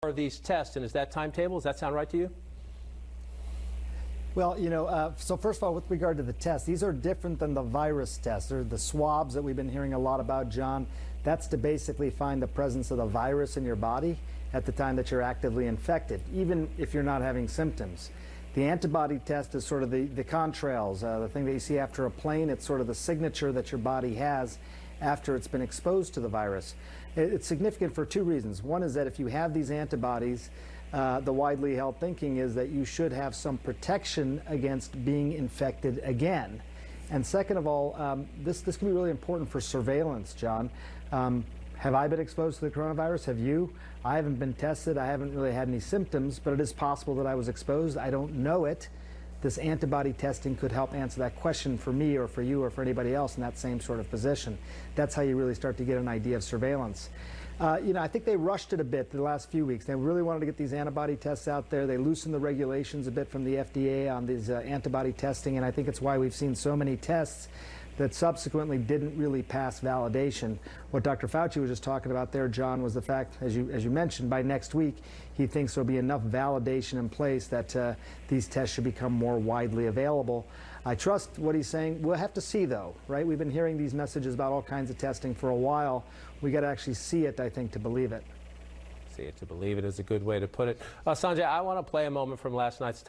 are these tests, and is that timetable? Does that sound right to you? Well, so first of all, with regard to the tests, these are different than the virus tests. They're the swabs that we've been hearing a lot about, John. That's to basically find the presence of the virus in your body at the time that you're actively infected, even if you're not having symptoms. The antibody test is sort of the contrails, the thing that you see after a plane. It's sort of the signature that your body has after it's been exposed to the virus. It's significant for two reasons. One is that if you have these antibodies, the widely held thinking is that you should have some protection against being infected again. And second of all, this can be really important for surveillance, John. Have I been exposed to the coronavirus? Have you? I haven't been tested. I haven't really had any symptoms, but it is possible that I was exposed. I don't know it. This antibody testing could help answer that question for me or for you or for anybody else in that same sort of position. That's how you really start to get an idea of surveillance. I think they rushed it a bit the last few weeks. They really wanted to get these antibody tests out there. They loosened the regulations a bit from the FDA on these antibody testing, and I think it's why we've seen so many tests that subsequently didn't really pass validation. What Dr. Fauci was just talking about there, John, was the fact, as you mentioned, by next week, he thinks there'll be enough validation in place that these tests should become more widely available. I trust what he's saying. We'll have to see, though, right? We've been hearing these messages about all kinds of testing for a while. We got to actually see it, I think, to believe it. See it to believe it is a good way to put it. Sanjay, I want to play a moment from last night's